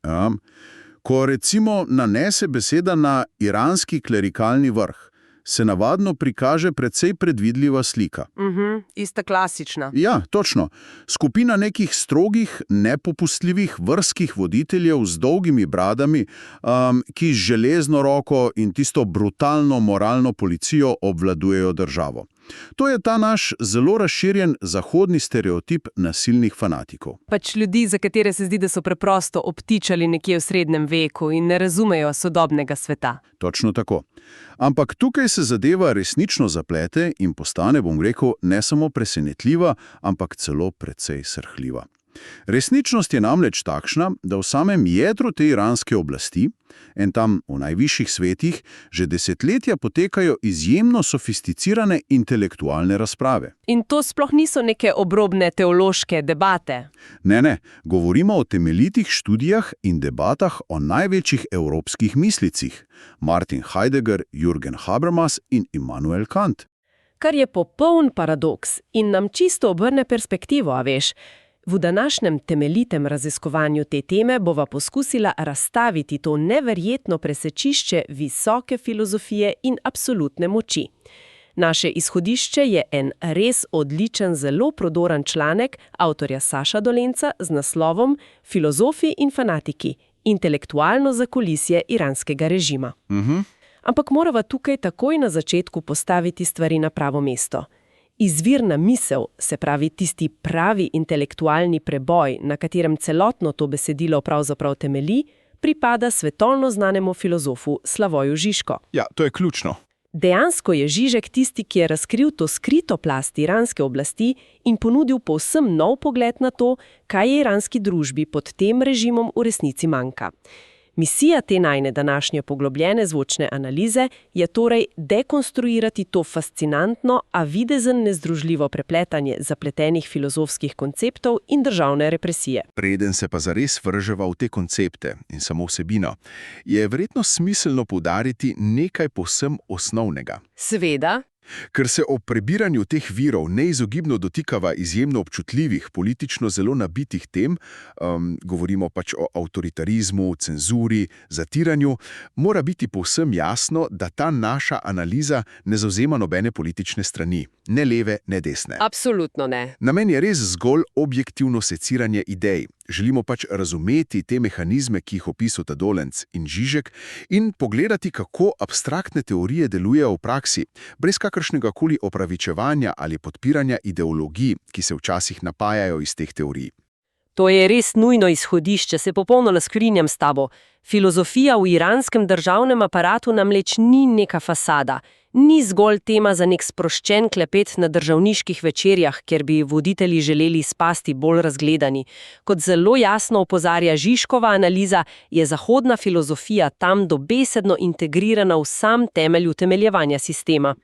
Ja. Ko recimo nanese beseda na iranski klerikalni vrh, se navadno prikaže precej predvidljiva slika. Ista klasična. Ja, točno. Skupina nekih strogih, nepopustljivih vrskih voditeljev z dolgimi bradami, ki z železno roko in tisto brutalno moralno policijo obvladujejo državo. To je ta naš zelo razširjen zahodni stereotip nasilnih fanatikov. Pač ljudi, za katere se zdi, da so preprosto obtičali nekje v srednjem veku in ne razumejo sodobnega sveta. Točno tako. Ampak tukaj se zadeva resnično zaplete in postane, bom rekel, ne samo presenetljiva, ampak celo precej srhljiva. Resničnost je namreč takšna, da v samem jedru te iranske oblasti, en tam v najvišjih svetih, že desetletja potekajo izjemno sofisticirane intelektualne razprave. In to sploh niso neke obrobne teološke debate. Ne, govorimo o temeljitih študijah in debatah o največjih evropskih mislicih. Martin Heidegger, Jürgen Habermas in Immanuel Kant. Kar je popoln paradoks in nam čisto obrne perspektivo, a veš. V današnjem temeljitem raziskovanju te teme bova poskusila razstaviti to neverjetno presečišče visoke filozofije in absolutne moči. Naše izhodišče je en res odličen, zelo prodoren članek avtorja Saša Dolenca z naslovom Filozofi in fanatiki. Intelektualno zakulisje iranskega režima. Ampak morava tukaj takoj na začetku postaviti stvari na pravo mesto. Izvirna misel, se pravi tisti pravi intelektualni preboj, na katerem celotno to besedilo pravzaprav temelji, pripada svetovno znanemu filozofu Slavoju Žižko. Ja, to je ključno. Dejansko je Žižek tisti, ki je razkril to skrito plast iranske oblasti in ponudil povsem nov pogled na to, kaj je iranski družbi pod tem režimom v resnici manjka. Misija te najne današnje poglobljene zvočne analize je torej dekonstruirati to fascinantno, a videzen nezdružljivo prepletanje zapletenih filozofskih konceptov in državne represije. Preden se pa zares vrževa v te koncepte in samo vsebino, je verjetno smiselno poudariti nekaj povsem osnovnega. Seveda. Ker se ob prebiranju teh virov neizogibno dotikava izjemno občutljivih, politično zelo nabitih tem, govorimo pač o avtoritarizmu, cenzuri, zatiranju, mora biti povsem jasno, da ta naša analiza ne zavzema nobene politične strani, ne leve, ne desne. Absolutno ne. Namen je res zgolj objektivno seciranje idej. Želimo pač razumeti te mehanizme, ki jih opisujeta Dolenc in Žižek, in pogledati, kako abstraktne teorije delujejo v praksi, brez kakršnega koli opravičevanja ali podpiranja ideologij, ki se včasih napajajo iz teh teorij. To je res nujno izhodišče, se popolnoma strinjam s tabo. Filozofija v iranskem državnem aparatu namreč ni neka fasada, ni zgolj tema za nek sproščen klepet na državniških večerjah, kjer bi voditelji želeli spasti bolj razgledani. Kot zelo jasno opozarja Žižkova analiza, je zahodna filozofija tam dobesedno integrirana v sam temelj utemeljevanja sistema.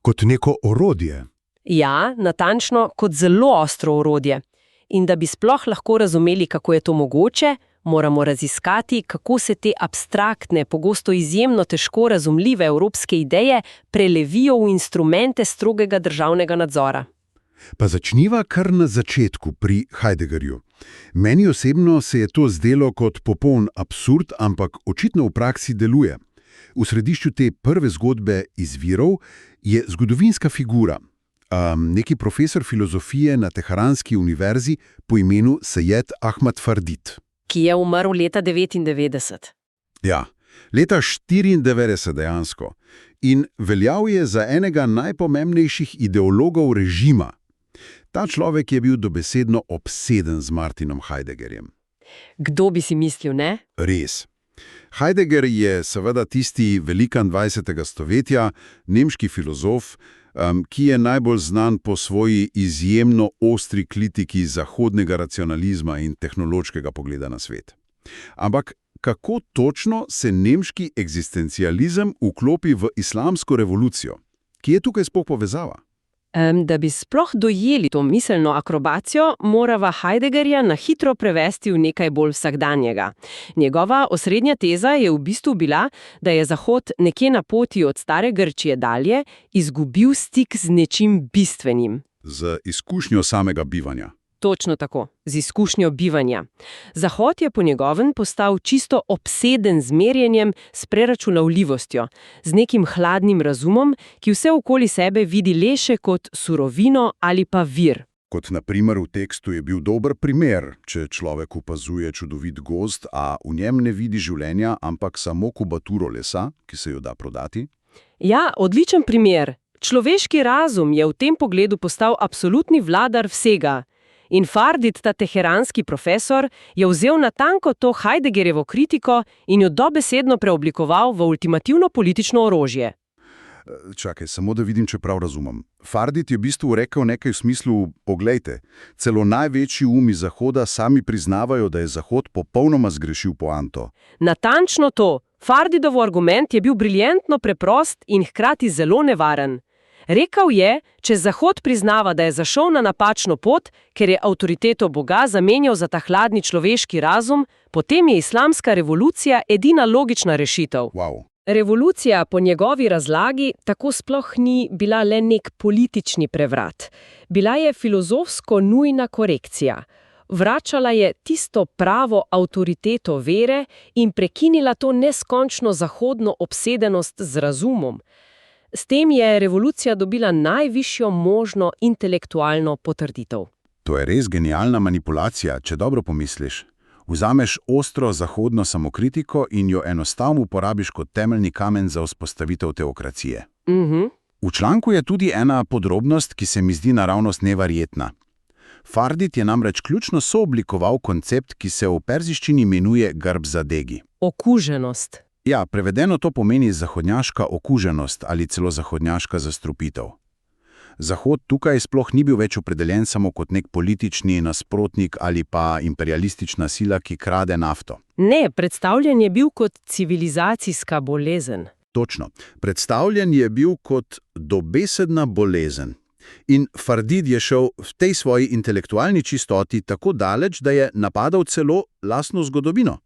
Kot neko orodje. Ja, natančno, kot zelo ostro orodje. In da bi sploh lahko razumeli, kako je to mogoče, moramo raziskati, kako se te abstraktne, pogosto izjemno težko razumljive evropske ideje prelevijo v instrumente strogega državnega nadzora. Pa začniva kar na začetku pri Heideggerju. Meni osebno se je to zdelo kot popoln absurd, ampak očitno v praksi deluje. V središču te prve zgodbe izvirov je zgodovinska figura, neki profesor filozofije na Teheranski univerzi po imenu Sejed Ahmad Fardit. Ki je umrl leta 99. Ja, leta 94 dejansko. In veljal je za enega najpomembnejših ideologov režima. Ta človek je bil dobesedno obseden z Martinom Heideggerjem. Kdo bi si mislil, ne? Res. Heidegger je seveda tisti velikan 20. stoletja, nemški filozof, ki je najbolj znan po svoji izjemno ostri kritiki zahodnega racionalizma in tehnološkega pogleda na svet. Ampak kako točno se nemški eksistencializem vklopi v islamsko revolucijo? Kje je tukaj sploh povezava? Da bi sploh dojeli to miselno akrobacijo, morava Heideggerja na hitro prevesti v nekaj bolj vsakdanjega. Njegova osrednja teza je v bistvu bila, da je Zahod nekje na poti od stare Grčije dalje izgubil stik z nečim bistvenim. Z izkušnjo samega bivanja. Točno tako, z izkušnjo bivanja. Zahod je po njegovem postal čisto obseden z merjenjem, s preračunavljivostjo, z nekim hladnim razumom, ki vse okoli sebe vidi le še kot surovino ali pa vir. Kot na primer v tekstu je bil dober primer, če človek opazuje čudovit gozd, a v njem ne vidi življenja, ampak samo kubaturo lesa, ki se jo da prodati. Ja, odličen primer. Človeški razum je v tem pogledu postal absolutni vladar vsega. In Fardit, ta teheranski profesor, je vzel natanko to Heideggerjevo kritiko in jo dobesedno preoblikoval v ultimativno politično orožje. Čakaj, samo da vidim, če prav razumem. Fardit je v bistvu rekel nekaj v smislu, poglejte, celo največji umi Zahoda sami priznavajo, da je Zahod popolnoma zgrešil poanto. Natančno to. Fardidov argument je bil briljantno preprost in hkrati zelo nevaren. Rekel je, če Zahod priznava, da je zašel na napačno pot, ker je avtoriteto Boga zamenjal za ta hladni človeški razum, potem je islamska revolucija edina logična rešitev. Wow. Revolucija po njegovi razlagi tako sploh ni bila le nek politični prevrat. Bila je filozofsko nujna korekcija. Vračala je tisto pravo avtoriteto vere in prekinila to neskončno zahodno obsedenost z razumom. S tem je revolucija dobila najvišjo možno intelektualno potrditev. To je res genialna manipulacija, če dobro pomisliš. Vzameš ostro zahodno samokritiko in jo enostavno uporabiš kot temeljni kamen za vzpostavitev teokracije. V članku je tudi ena podrobnost, ki se mi zdi naravnost neverjetna. Fardit je namreč ključno sooblikoval koncept, ki se v perziščini imenuje garbzadegi. Okuženost. Ja, prevedeno to pomeni zahodnjaška okuženost ali celo zahodnjaška zastrupitev. Zahod tukaj sploh ni bil več opredeljen samo kot nek politični nasprotnik ali pa imperialistična sila, ki krade nafto. Ne, predstavljen je bil kot civilizacijska bolezen. Točno. Predstavljen je bil kot dobesedna bolezen. In Fardid je šel v tej svoji intelektualni čistoti tako daleč, da je napadal celo lastno zgodovino.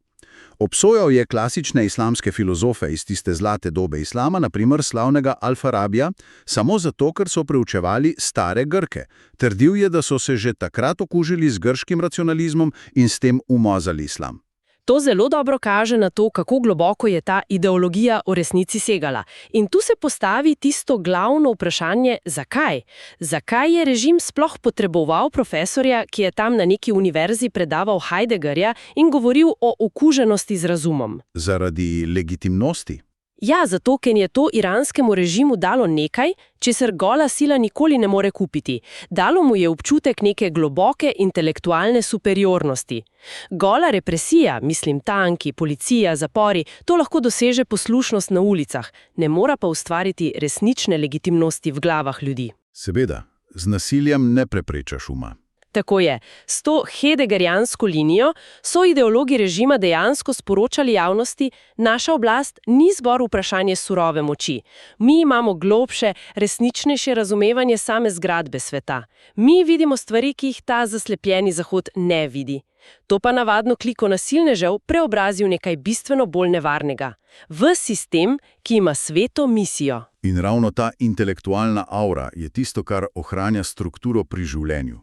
Obsojal je klasične islamske filozofe iz tiste zlate dobe islama, na primer slavnega Al-Farabija, samo zato, ker so preučevali stare Grke. Trdil je, da so se že takrat okužili z grškim racionalizmom in s tem umazali islam. To zelo dobro kaže na to, kako globoko je ta ideologija v resnici segala. In tu se postavi tisto glavno vprašanje, zakaj? Zakaj je režim sploh potreboval profesorja, ki je tam na neki univerzi predaval Heideggerja in govoril o okuženosti z razumom? Zaradi legitimnosti. Ja, zato, ker je to iranskemu režimu dalo nekaj, česar gola sila nikoli ne more kupiti. Dalo mu je občutek neke globoke intelektualne superiornosti. Gola represija, mislim tanki, policija, zapori, to lahko doseže poslušnost na ulicah, ne mora pa ustvariti resnične legitimnosti v glavah ljudi. Seveda, z nasiljem ne preprečaš uma. Tako je. S to heideggerjansko linijo so ideologi režima dejansko sporočali javnosti, naša oblast ni zgolj vprašanje surove moči. Mi imamo globše, resničnejše razumevanje same zgradbe sveta. Mi vidimo stvari, ki jih ta zaslepljeni Zahod ne vidi. To pa navadno kliko nasilnežev preobrazi v nekaj bistveno bolj nevarnega. V sistem, ki ima sveto misijo. In ravno ta intelektualna aura je tisto, kar ohranja strukturo pri življenju.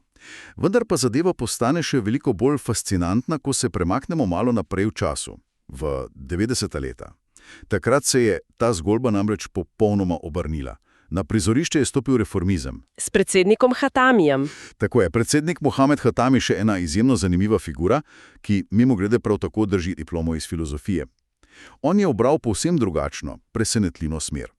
Vendar pa zadeva postane še veliko bolj fascinantna, ko se premaknemo malo naprej v času, v 90. leta. Takrat se je ta zgodba namreč popolnoma obrnila. Na prizorišče je stopil reformizem. S predsednikom Hatamijem. Tako je, predsednik Mohamed Hatami še ena izjemno zanimiva figura, ki mimogrede prav tako drži diplomo iz filozofije. On je obral povsem drugačno, presenetljivno smer.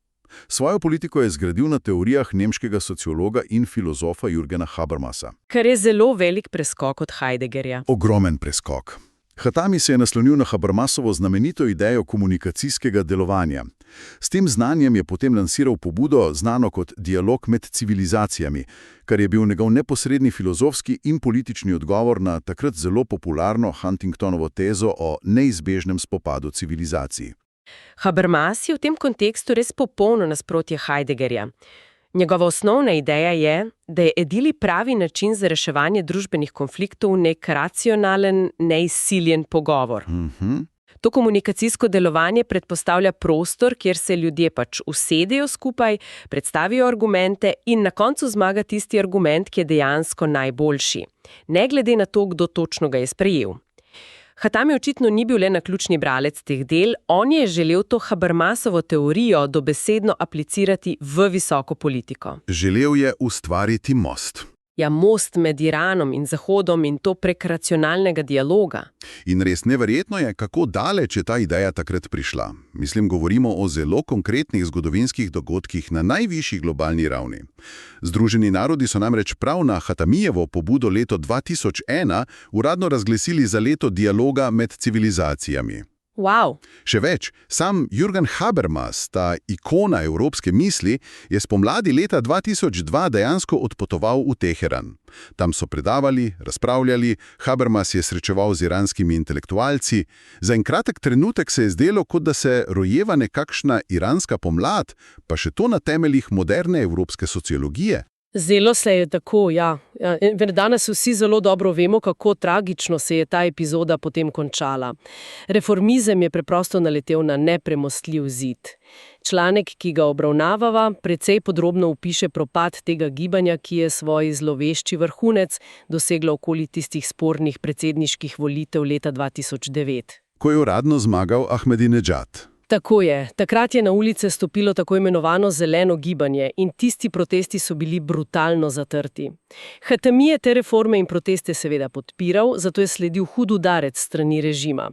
Svojo politiko je zgradil na teorijah nemškega sociologa in filozofa Jürgena Habermasa. Kar je zelo velik preskok od Heideggerja. Ogromen preskok. Hatami se je naslonil na Habermasovo znamenito idejo komunikacijskega delovanja. S tem znanjem je potem lansiral pobudo, znano kot dialog med civilizacijami, kar je bil njegov neposredni filozofski in politični odgovor na takrat zelo popularno Huntingtonovo tezo o neizbežnem spopadu civilizacij. Habermas je v tem kontekstu res popolno nasprotje Heideggerja. Njegova osnovna ideja je, da je edini pravi način za reševanje družbenih konfliktov nek racionalen, neizsiljen pogovor. To komunikacijsko delovanje predpostavlja prostor, kjer se ljudje pač usedejo skupaj, predstavijo argumente in na koncu zmaga tisti argument, ki je dejansko najboljši, ne glede na to, kdo točno ga je sprejel. Hatami očitno ni bil le naključni bralec teh del, on je želel to Habermasovo teorijo dobesedno aplicirati v visoko politiko. Želel je ustvariti most. Ja, most med Iranom in Zahodom in to prek racionalnega dialoga. In res neverjetno je, kako daleč je ta ideja takrat prišla. Mislim, govorimo o zelo konkretnih zgodovinskih dogodkih na najvišji globalni ravni. Združeni narodi so namreč prav na Hatamijevo pobudo leto 2001 uradno razglasili za leto dialoga med civilizacijami. Wow. Še več, sam Jürgen Habermas, ta ikona evropske misli, je spomladi leta 2002 dejansko odpotoval v Teheran. Tam so predavali, razpravljali, Habermas je srečeval z iranskimi intelektualci. Za en kratek trenutek se je zdelo, kot da se rojeva nekakšna iranska pomlad, pa še to na temeljih moderne evropske sociologije. Zdelo se je tako, ja. Danes vsi zelo dobro vemo, kako tragično se je ta epizoda potem končala. Reformizem je preprosto naletel na nepremostljiv zid. Članek, ki ga obravnavava, precej podrobno opiše propad tega gibanja, ki je svoj zlovešči vrhunec doseglo okoli tistih spornih predsedniških volitev leta 2009. Ko je uradno zmagal Ahmadinejad. Tako je. Takrat je na ulice stopilo tako imenovano zeleno gibanje in tisti protesti so bili brutalno zatrti. Hatami je te reforme in proteste seveda podpiral, zato je sledil hud udarec strani režima.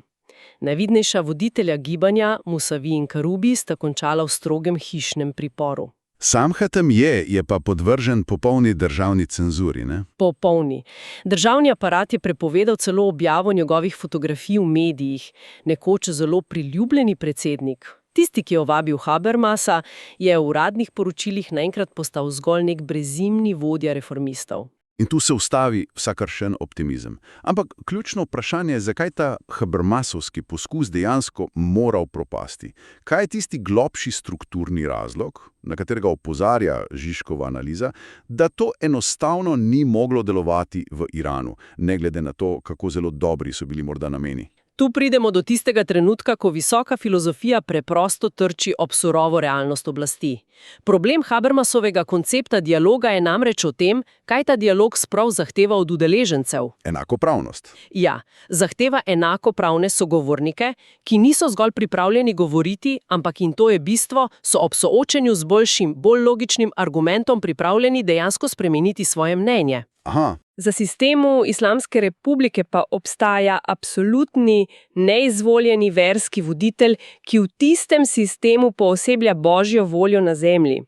Najvidnejša voditelja gibanja, Musavi in Karubi, sta končala v strogem hišnem priporu. Sam Hatamije je pa podvržen popolni državni cenzuri, ne? Popolni. Državni aparat je prepovedal celo objavo njegovih fotografij v medijih, nekoč zelo priljubljeni predsednik. Tisti, ki je ovabil Habermasa, je v uradnih poročilih naenkrat postal zgolj nek brezimni vodja reformistov. In tu se ustavi vsakršen optimizem. Ampak ključno vprašanje je, zakaj ta Habermasovski poskus dejansko moral propasti. Kaj je tisti globši strukturni razlog, na katerega opozarja Žižkova analiza, da to enostavno ni moglo delovati v Iranu, ne glede na to, kako zelo dobri so bili morda nameni? Tu pridemo do tistega trenutka, ko visoka filozofija preprosto trči ob surovo realnost oblasti. Problem Habermasovega koncepta dialoga je namreč o tem, kaj ta dialog sprav zahteva od udeležencev. Enakopravnost. Ja, zahteva enakopravne sogovornike, ki niso zgolj pripravljeni govoriti, ampak in to je bistvo, so ob soočenju z boljšim, bolj logičnim argumentom pripravljeni dejansko spremeniti svoje mnenje. Aha. Za sistemu Islamske republike pa obstaja absolutni, neizvoljeni verski voditelj, ki v tistem sistemu pooseblja božjo voljo na zemlji.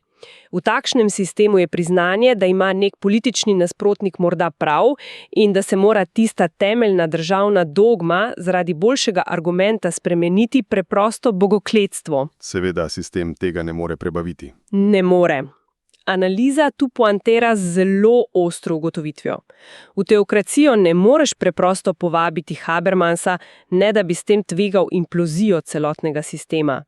V takšnem sistemu je priznanje, da ima nek politični nasprotnik morda prav in da se mora tista temeljna državna dogma zaradi boljšega argumenta spremeniti preprosto bogokletstvo. Seveda sistem tega ne more prebaviti. Ne more. Analiza tu poantera z zelo ostro ugotovitvijo. V teokracijo ne moreš preprosto povabiti Habermasa, ne da bi s tem tvegal implozijo celotnega sistema.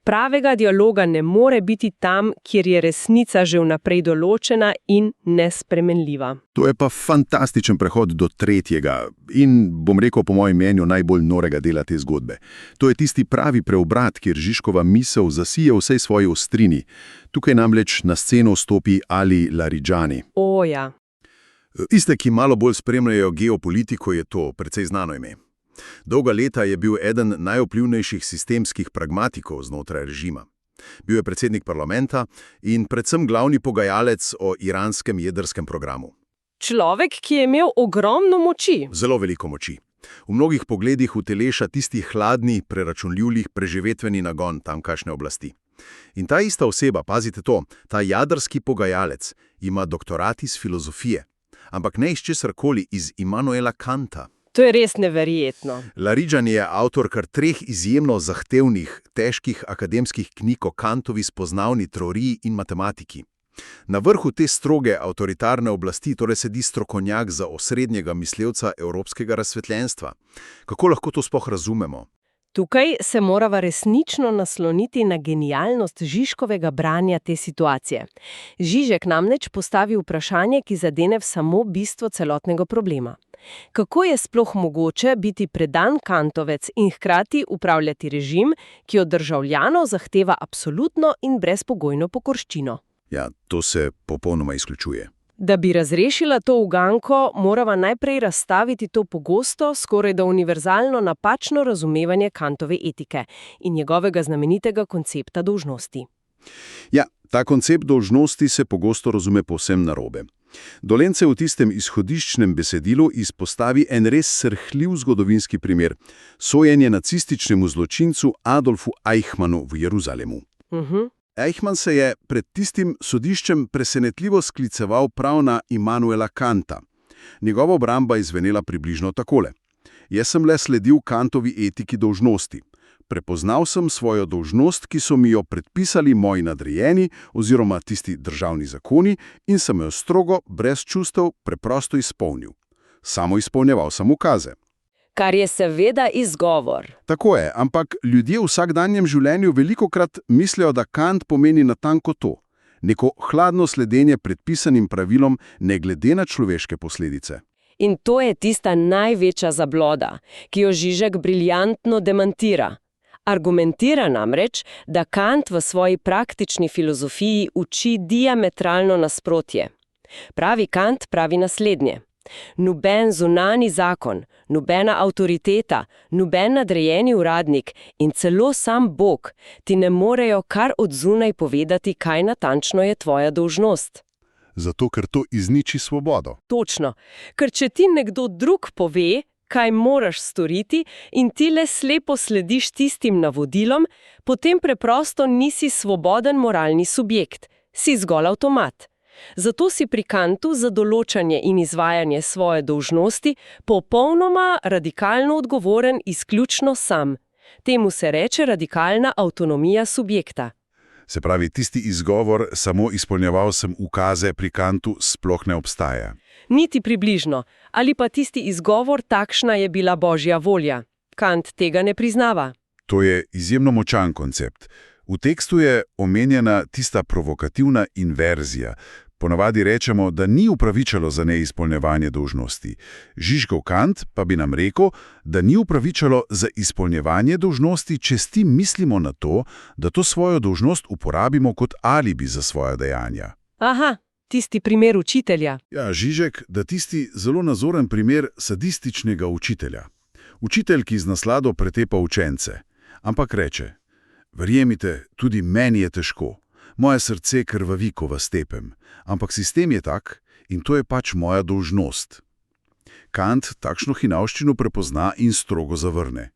Pravega dialoga ne more biti tam, kjer je resnica že vnaprej določena in nespremenljiva. To je pa fantastičen prehod do tretjega in, bom rekel po mojem mnenju, najbolj norega dela te zgodbe. To je tisti pravi preobrat, kjer Žižkova misel zasije vsej svoji ostrini. Tukaj namreč na sceno stopi Ali Laridžani. O ja. Iste, ki malo bolj spremljajo geopolitiko, je to precej znano ime. Dolga leta je bil eden najvplivnejših sistemskih pragmatikov znotraj režima. Bil je predsednik parlamenta in predvsem glavni pogajalec o iranskem jedrskem programu. Človek, ki je imel ogromno moči. Zelo veliko moči. V mnogih pogledih uteleša tisti hladni, preračunljiv preživetveni nagon tamkajšnje oblasti. In ta ista oseba, pazite to, ta jadrski pogajalec, ima doktorat iz filozofije, ampak ne iz česarkoli, iz Immanuela Kanta. To je res neverjetno. Laridžani je avtor kar 3 izjemno zahtevnih, težkih akademskih knjig o Kantovi spoznavni teoriji in matematiki. Na vrhu te stroge avtoritarne oblasti torej sedi strokovnjak za osrednjega mislevca evropskega razsvetljenstva. Kako lahko to sploh razumemo? Tukaj se morava resnično nasloniti na genialnost Žižkovega branja te situacije. Žižek namreč postavi vprašanje, ki zadene v samo bistvo celotnega problema. Kako je sploh mogoče biti predan kantovec in hkrati upravljati režim, ki od državljanov zahteva absolutno in brezpogojno pokorščino? Ja, to se popolnoma izključuje. Da bi razrešila to uganko, morava najprej razstaviti to pogosto, skorajda univerzalno napačno razumevanje Kantove etike in njegovega znamenitega koncepta dolžnosti. Ja, ta koncept dolžnosti se pogosto razume povsem narobe. Dolenc v tistem izhodiščnem besedilu izpostavi en res srhljiv zgodovinski primer – sojenje nacističnemu zločincu Adolfu Eichmannu v Jeruzalemu. Eichmann se je pred tistim sodiščem presenetljivo skliceval prav na Immanuela Kanta. Njegova obramba je zvenela približno takole. Jaz sem le sledil Kantovi etiki dolžnosti. Prepoznal sem svojo dolžnost, ki so mi jo predpisali moji nadrejeni oziroma tisti državni zakoni in sem jo strogo, brez čustev, preprosto izpolnil. Samo izpolnjeval sem ukaze. Kar je seveda izgovor. Tako je, ampak ljudje v vsakdanjem življenju velikokrat mislijo, da Kant pomeni natanko to. Neko hladno sledenje predpisanim pravilom, ne glede na človeške posledice. In to je tista največja zabloda, ki jo Žižek briljantno demantira. Argumentira namreč, da Kant v svoji praktični filozofiji uči diametralno nasprotje. Pravi Kant pravi naslednje. Noben zunani zakon, nobena avtoriteta, noben nadrejeni uradnik in celo sam Bog ti ne morejo kar od zunaj povedati, kaj natančno je tvoja dolžnost. Zato, ker to izniči svobodo. Točno, ker če ti nekdo drug pove, kaj moraš storiti in ti le slepo slediš tistim navodilom, potem preprosto nisi svoboden moralni subjekt, si zgolj avtomat. Zato si pri Kantu za določanje in izvajanje svoje dolžnosti popolnoma radikalno odgovoren izključno sam. Temu se reče radikalna avtonomija subjekta. Se pravi, tisti izgovor, samo izpolnjeval sem ukaze, pri Kantu sploh ne obstaja. Niti približno. Ali pa tisti izgovor, takšna je bila Božja volja. Kant tega ne priznava. To je izjemno močan koncept. V tekstu je omenjena tista provokativna inverzija. Ponavadi rečemo, da ni upravičalo za neizpolnjevanje dolžnosti. Žižkov Kant pa bi nam rekel, da ni upravičalo za izpolnjevanje dolžnosti, če s tem mislimo na to, da to svojo dolžnost uporabimo kot alibi za svoja dejanja. Aha, tisti primer učitelja. Ja, Žižek, da tisti zelo nazoren primer sadističnega učitelja. Učitelj, ki z naslado pretepa učence. Ampak reče, verjemite, tudi meni je težko. Moje srce krvavi, ko vas tepem. Ampak sistem je tak in to je pač moja dolžnost. Kant takšno hinavščino prepozna in strogo zavrne.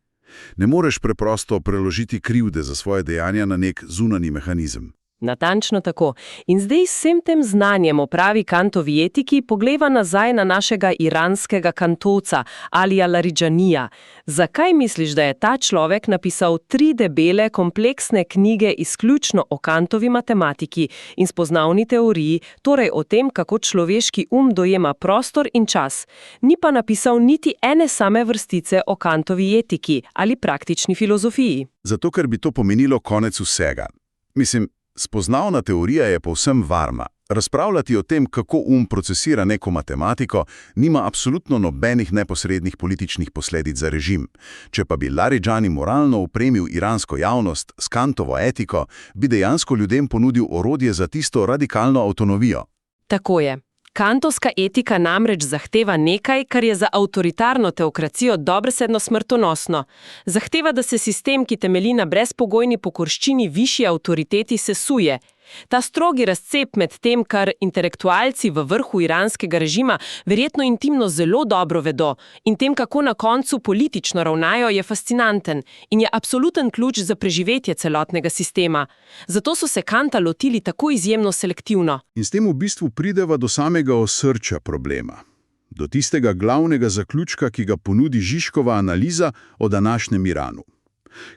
Ne moreš preprosto preložiti krivde za svoje dejanja na nek zunanji mehanizem. Natančno tako. In zdaj s vsem tem znanjem o pravi Kantovi etiki pogleva nazaj na našega iranskega kantovca Alija Laridžanija. Zakaj misliš, da je ta človek napisal 3 debele, kompleksne knjige izključno o Kantovi matematiki in spoznavni teoriji, torej o tem, kako človeški dojema prostor in čas, ni pa napisal niti ene same vrstice o Kantovi etiki ali praktični filozofiji? Zato, ker bi to pomenilo konec vsega. Mislim, spoznavna teorija je povsem varna. Razpravljati o tem, kako procesira neko matematiko, nima absolutno nobenih neposrednih političnih posledic za režim. Če pa bi Laridžani moralno opremil iransko javnost s Kantovo etiko, bi dejansko ljudem ponudil orodje za tisto radikalno avtonomijo. Tako je. Kantovska etika namreč zahteva nekaj, kar je za avtoritarno teokracijo dobesedno smrtonosno. Zahteva, da se sistem, ki temelji na brezpogojni pokorščini višji avtoriteti, sesuje. Ta strogi razcep med tem, kar intelektualci v vrhu iranskega režima verjetno intimno zelo dobro vedo, in tem, kako na koncu politično ravnajo, je fascinanten in je absoluten ključ za preživetje celotnega sistema. Zato so se Kanta lotili tako izjemno selektivno. In s tem v bistvu prideva do samega osrčja problema. Do tistega glavnega zaključka, ki ga ponudi Žižkova analiza o današnjem Iranu.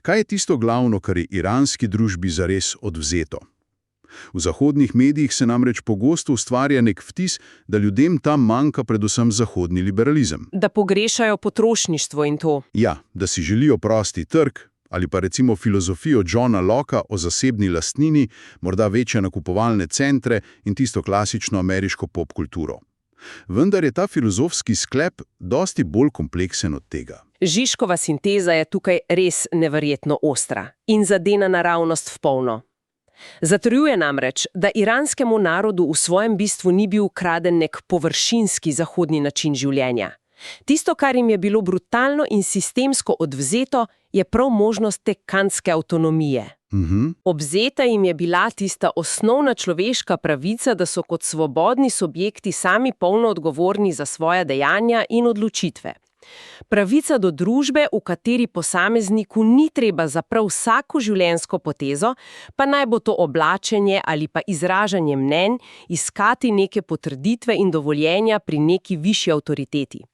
Kaj je tisto glavno, kar je iranski družbi zares odvzeto? V zahodnih medijih se namreč pogosto ustvarja nek vtis, da ljudem tam manjka predvsem zahodni liberalizem. Da pogrešajo potrošništvo in to. Ja, da si želijo prosti trg, ali pa recimo filozofijo Johna Locka o zasebni lastnini, morda večje nakupovalne centre in tisto klasično ameriško popkulturo. Vendar je ta filozofski sklep dosti bolj kompleksen od tega. Žižkova sinteza je tukaj res neverjetno ostra in zadena naravnost v polno. Zatrjuje namreč, da iranskemu narodu v svojem bistvu ni bil ukraden nek površinski zahodni način življenja. Tisto, kar jim je bilo brutalno in sistemsko odvzeto, je prav možnost te kantske avtonomije. Obzeta jim je bila tista osnovna človeška pravica, da so kot svobodni subjekti sami polno odgovorni za svoja dejanja in odločitve. Pravica do družbe, v kateri posamezniku ni treba za prav vsako življenjsko potezo, pa naj bo to oblačenje ali pa izražanje mnenj, iskati neke potrditve in dovoljenja pri neki višji avtoriteti.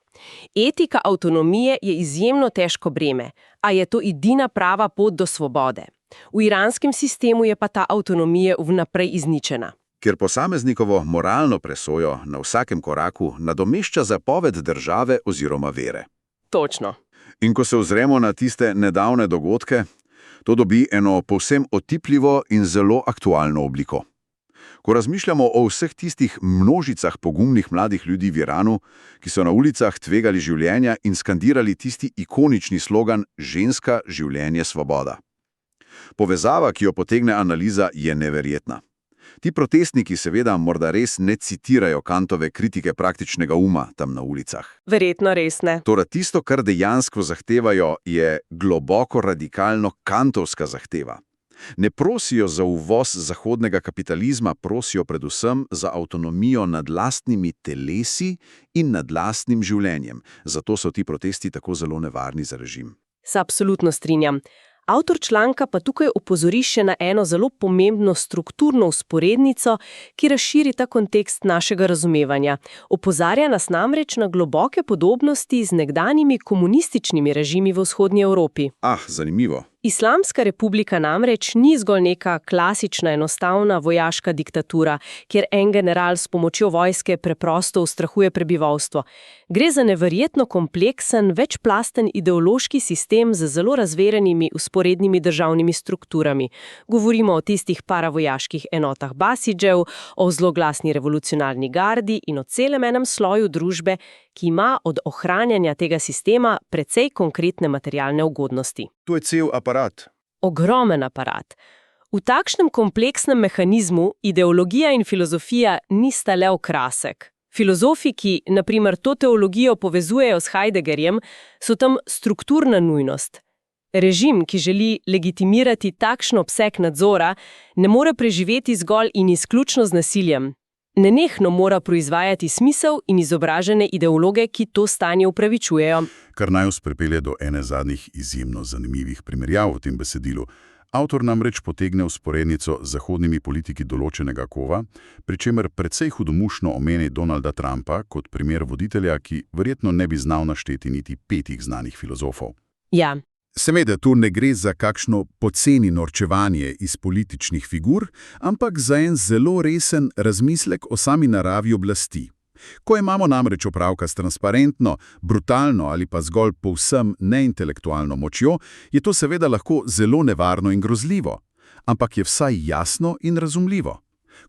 Etika avtonomije je izjemno težko breme, a je to edina prava pot do svobode. V iranskem sistemu je pa ta avtonomija vnaprej izničena. Ker posameznikovo moralno presojo na vsakem koraku nadomešča zapoved države oziroma vere. Točno. In ko se ozremo na tiste nedavne dogodke, to dobi eno povsem otipljivo in zelo aktualno obliko. Ko razmišljamo o vseh tistih množicah pogumnih mladih ljudi v Iranu, ki so na ulicah tvegali življenja in skandirali tisti ikonični slogan ženska, življenje, svoboda. Povezava, ki jo potegne analiza, je neverjetna. Ti protestniki seveda morda res ne citirajo Kantove kritike praktičnega uma tam na ulicah. Verjetno res ne. Torej tisto, kar dejansko zahtevajo, je globoko radikalno kantovska zahteva. Ne prosijo za uvoz zahodnega kapitalizma, prosijo predvsem za avtonomijo nad lastnimi telesi in nad lastnim življenjem. Zato so ti protesti tako zelo nevarni za režim. Se absolutno strinjam. Avtor članka pa tukaj opozori še na eno zelo pomembno strukturno vzporednico, ki razširi ta kontekst našega razumevanja. Opozarja nas namreč na globoke podobnosti z nekdanjimi komunističnimi režimi v vzhodnji Evropi. Zanimivo. Islamska republika namreč ni zgolj neka klasična, enostavna vojaška diktatura, kjer en general s pomočjo vojske preprosto ustrahuje prebivalstvo. Gre za neverjetno kompleksen, večplasten ideološki sistem z zelo razverenimi vzporednimi državnimi strukturami. Govorimo o tistih paravojaških enotah Basidžev, o zloglasni revolucionarni gardi in o celem enem sloju družbe, ki ima od ohranjanja tega sistema precej konkretne materialne ugodnosti. To je cel aparat. Ogromen aparat. V takšnem kompleksnem mehanizmu ideologija in filozofija nista le okrasek. Filozofi, ki, na primer, to teologijo povezujejo s Heideggerjem, so tam strukturna nujnost. Režim, ki želi legitimirati takšen obseg nadzora, ne more preživeti zgolj in izključno z nasiljem. Nenehno mora proizvajati smisel in izobražene ideologe, ki to stanje upravičujejo. Kar naj us pripelje do ene zadnjih izjemno zanimivih primerjav v tem besedilu. Avtor namreč potegne vzporednico z zahodnimi politiki določenega kova, pri čemer precej hudomušno omeni Donalda Trumpa kot primer voditelja, ki verjetno ne bi znal našteti niti 5 znanih filozofov. Ja. Seveda, tu ne gre za kakšno poceni norčevanje iz političnih figur, ampak za en zelo resen razmislek o sami naravi oblasti. Ko imamo namreč opravka s transparentno, brutalno ali pa zgolj povsem neintelektualno močjo, je to seveda lahko zelo nevarno in grozljivo, ampak je vsaj jasno in razumljivo.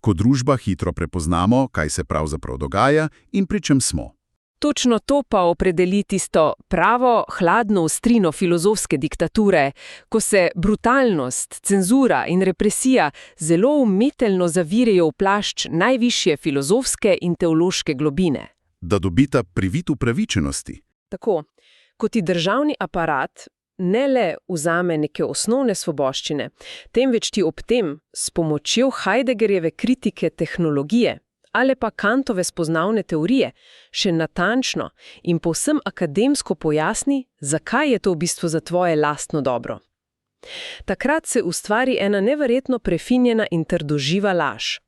Kot družba hitro prepoznamo, kaj se pravzaprav dogaja in pri čem smo. Točno to pa opredeli tisto pravo, hladno ostrino filozofske diktature, ko se brutalnost, cenzura in represija zelo umetelno zavirejo v plašč najvišje filozofske in teološke globine. Da dobita privid upravičenosti. Tako, ko ti državni aparat ne le vzame neke osnovne svoboščine, temveč ti ob tem s pomočjo Heideggerjeve kritike tehnologije ali pa Kantove spoznavne teorije še natančno in povsem akademsko pojasni, zakaj je to v bistvu za tvoje lastno dobro. Takrat se ustvari ena neverjetno prefinjena in trdoživa laž.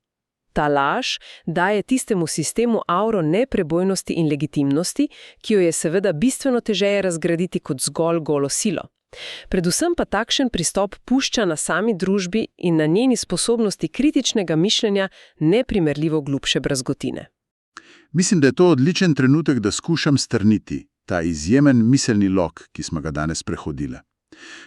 Ta laž daje tistemu sistemu auro neprebojnosti in legitimnosti, ki jo je seveda bistveno težeje razgraditi kot zgolj golo silo. Predvsem pa takšen pristop pušča na sami družbi in na njeni sposobnosti kritičnega mišljenja neprimerljivo glubše brazgotine. Mislim, da je to odličen trenutek, da skušam strniti ta izjemen miselni lok, ki smo ga danes prehodili.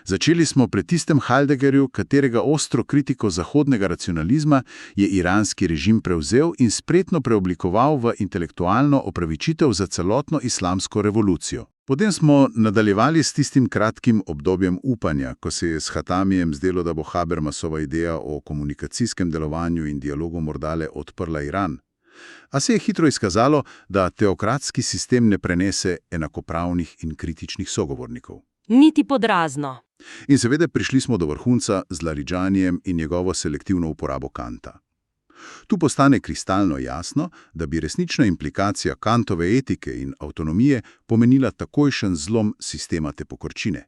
Začeli smo pri tistem Heideggerju, katerega ostro kritiko zahodnega racionalizma je iranski režim prevzel in spretno preoblikoval v intelektualno opravičitev za celotno islamsko revolucijo. Potem smo nadaljevali s tistim kratkim obdobjem upanja, ko se je s Hatamijem zdelo, da bo Habermasova ideja o komunikacijskem delovanju in dialogu morda le odprla Iran. A se je hitro izkazalo, da teokratski sistem ne prenese enakopravnih in kritičnih sogovornikov. Niti podrazno. In seveda prišli smo do vrhunca z Laridžanijem in njegovo selektivno uporabo Kanta. Tu postane kristalno jasno, da bi resnična implikacija Kantove etike in avtonomije pomenila takojšen zlom sistema te pokorčine.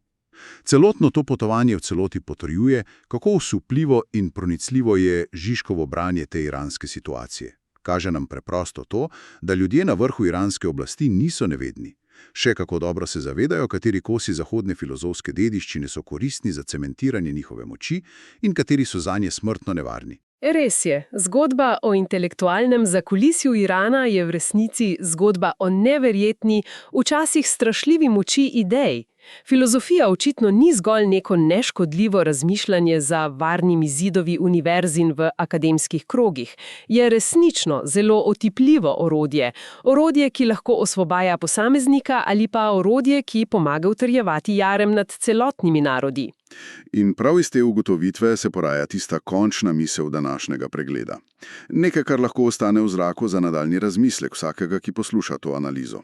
Celotno to potovanje v celoti potrjuje, kako osupljivo in pronicljivo je Žižkovo branje te iranske situacije. Kaže nam preprosto to, da ljudje na vrhu iranske oblasti niso nevedni. Še kako dobro se zavedajo, kateri kosi zahodne filozofske dediščine so koristni za cementiranje njihove moči in kateri so zanje smrtno nevarni. Res je, zgodba o intelektualnem zakulisju Irana je v resnici zgodba o neverjetni, včasih strašljivi moči idej. Filozofija očitno ni zgolj neko neškodljivo razmišljanje za varnimi zidovi univerzin v akademskih krogih. Je resnično zelo otipljivo orodje. Orodje, ki lahko osvobaja posameznika ali pa orodje, ki pomaga utrjevati jarem nad celotnimi narodi. In prav iz te ugotovitve se poraja tista končna misel današnjega pregleda. Nekaj, kar lahko ostane v zraku za nadaljnji razmislek vsakega, ki posluša to analizo.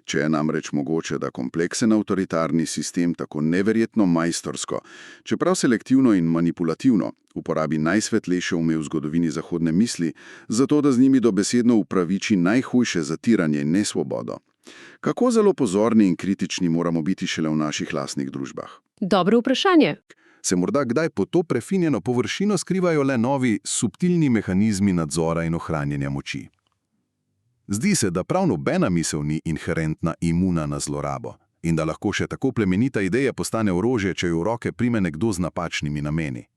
Če je namreč mogoče, da kompleksen avtoritarni sistem tako neverjetno majstorsko, čeprav selektivno in manipulativno, uporabi najsvetlejše ume v zgodovini zahodne misli, zato da z njimi dobesedno upraviči najhujše zatiranje in nesvobodo. Kako zelo pozorni in kritični moramo biti šele v naših lastnih družbah? Dobro vprašanje. Se morda kdaj pod to prefinjeno površino skrivajo le novi, subtilni mehanizmi nadzora in ohranjanja moči? Zdi se, da prav nobena misel ni inherentna, imuna na zlorabo in da lahko še tako plemenita ideja postane orožje, če jo v roke prime nekdo z napačnimi nameni.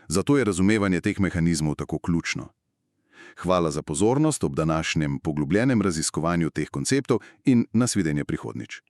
Zato je razumevanje teh mehanizmov tako ključno. Hvala za pozornost ob današnjem poglobljenem raziskovanju teh konceptov in nasvidenje prihodnjič.